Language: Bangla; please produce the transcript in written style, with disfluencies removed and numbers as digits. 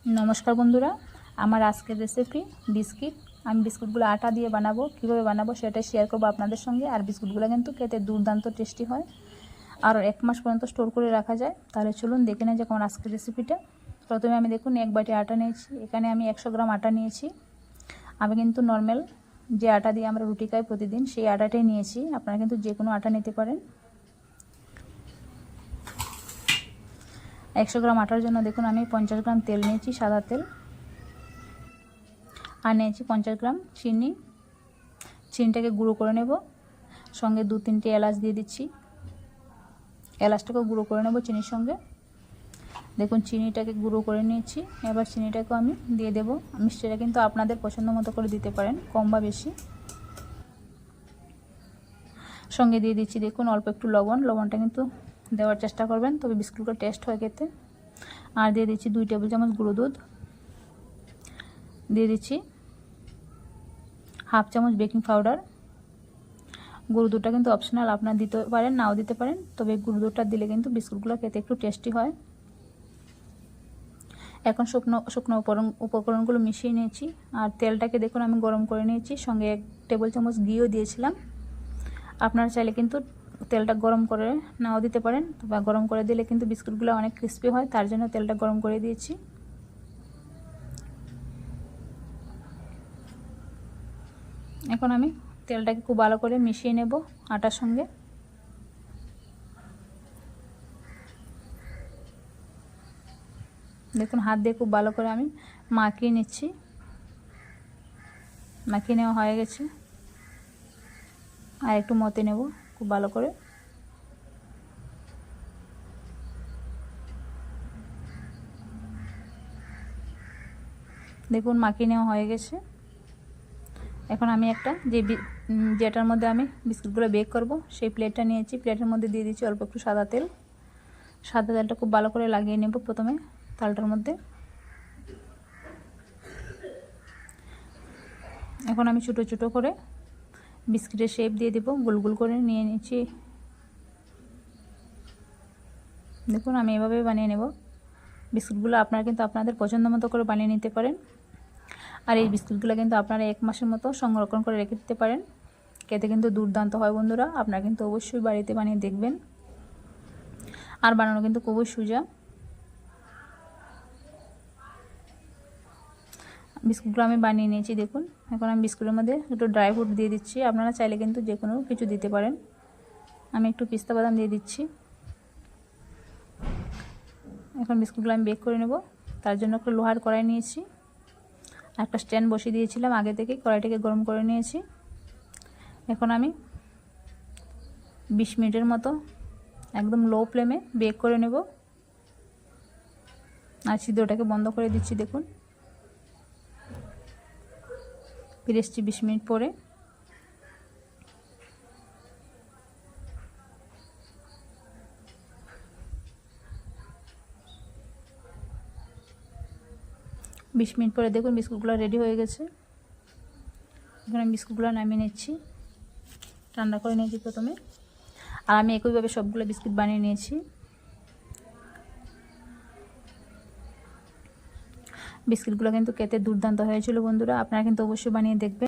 नमस्कार बंधुरा आमार आजकेर रेसिपि बिस्किट। आमी बिस्कुटगुलो आटा दिए बानाबो, किभाबे बानाबो सेटा शेयर करबो आपनादेर संगे। और बिस्कुटगुलो किन्तु खेते दुर्दान्त टेस्टी हय और 1 मास पर्यन्त स्टोर करे राखा जाय। ताहले चलुन देखे नेওয়া যাক आमार आजकेर रेसिपिटा। प्रथमे आमी देखुन 1 बाटी आटा निয়েছি, एखाने आमी 100 ग्राम आटा निয়েছি। आमी किन्तु नर्माल जे आटा दिए आमरा रुटी खाই प्रतिदिन सेई आटाटाई निয়েছি, आपनारा किन्तु जे कोनो आटा निते पारेन। 100 ग्राम आटार जন্য देखुन आमी 50 ग्राम तेल निয়েছি, सादा तेल और निয়েছি 50 ग्राम চিনি। চিনিটাকে গুঁড়ো করে নেব, সঙ্গে 2-3টি এলাচ দিয়ে দিচ্ছি। এলাচটাকে গুঁড়ো করে নেব চিনির সঙ্গে। দেখুন চিনিটাকে গুঁড়ো করে নিয়েছি, এবার চিনিটাকে আমি দিয়ে দেব। মিষ্টিটা কিন্তু আপনাদের পছন্দ মতো করে দিতে পারেন, কম বা বেশি। সঙ্গে দিয়ে দিচ্ছি দেখুন অল্প একটু লবণ। লবণটা কিন্তু দেওয়ার চেষ্টা করবেন, তবে বিস্কুটটা টেস্ট হয় খেতে। আর দিয়ে দিচ্ছি 2 টেবিল চামচ গুঁড়ো দুধ, দিয়ে দিচ্ছি हाफ চামচ বেকিং পাউডার। গুঁড়ো দুধটা কিন্তু অপশনাল, আপনারা দিতে পারেন নাও দিতে পারেন, তবে গুঁড়ো দুধটা দিলে কিন্তু বিস্কুটগুলো খেতে একটু টেস্টি হয়। এখন শুকনো উপকরণগুলো মিশিয়ে নিয়েছি আর তেলটাকে দেখুন আমি গরম করে নিয়েছি। সঙ্গে 1 টেবিল চামচ ঘিও দিয়েছিলাম। আপনারা চাইলে কিন্তু তেলটা গরম করে নাও দিতে পারেন, বা গরম করে দিলে কিন্তু বিস্কুটগুলো অনেক ক্রিস্পি হয়, তার জন্য তেলটা গরম করে দিয়েছি। এখন আমি তেলটাকে খুব ভালো করে মিশিয়ে নেব আটার সঙ্গে। দেখুন হাত দিয়ে খুব ভালো করে আমি মাখিয়ে নিচ্ছি। মাখিয়ে নেওয়া হয়ে গেছে, আর একটু মতে নেব খুব ভালো করে। দেখুন মাখিয়ে নেওয়া হয়ে গেছে। এখন আমি একটা যেটার মধ্যে আমি বিস্কুটগুলো বেক করব সেই প্লেটটা নিয়েছি। প্লেটের মধ্যে দিয়ে দিচ্ছি অল্প একটু সাদা তেল। সাদা তেলটা খুব ভালো করে লাগিয়ে নেব প্রথমে থালটার মধ্যে। এখন আমি ছোটো ছোটো করে বিস্কিটের শেপ দিয়ে দেব, গোল গোল করে নিয়ে নিচ্ছি। দেখুন আমি এভাবে বানিয়ে নেব বিস্কুটগুলো। আপনারা কিন্তু আপনাদের পছন্দ মতো করে বানিয়ে নিতে পারেন। আর এই বিস্কুটগুলো কিন্তু আপনারা 1 মাসের মতো সংরক্ষণ করে রেখে দিতে পারেন, খেতে কিন্তু দুর্দান্ত হয় বন্ধুরা। আপনারা কিন্তু অবশ্যই বাড়িতে বানিয়ে দেখবেন, আর বানানো কিন্তু খুবই সোজা। বিস্কুটগুলো আমি বানিয়ে নিয়েছি দেখুন। এখন আমি বিস্কুটের মধ্যে একটু ড্রাই ফ্রুট দিয়ে দিচ্ছি, আপনারা চাইলে কিন্তু যে কোনো কিছু দিতে পারেন। আমি একটু পিস্তা বাদাম দিয়ে দিচ্ছি। এখন বিস্কুটগুলো আমি বেক করে নেব, তার জন্য একটা লোহার কড়াই নিয়েছি। একটা স্ট্যান্ড বসিয়ে দিয়েছিলাম আগে থেকে, কড়াইটাকে গরম করে নিয়েছি। এখন আমি 20 মিনিটের মতো একদম লো ফ্লেমে বেক করে নেব। আর সিদ্ধটাকে বন্ধ করে দিচ্ছি দেখুন। ফিরে এসেছি 20 মিনিট পরে। বিশ মিনিট পরে দেখুন বিস্কুটগুলো রেডি হয়ে গেছে। এখন আমি বিস্কুটগুলো নামিয়ে নিচ্ছি, ঠান্ডা করে নিয়েছি প্রথমে। আর আমি একইভাবে সবগুলো বিস্কুট বানিয়ে নিয়েছি। বিস্কুটগুলো কিন্তু খেতে দুর্দান্ত হয়েছিল বন্ধুরা, আপনারা কিন্তু অবশ্যই বানিয়ে দেখবেন।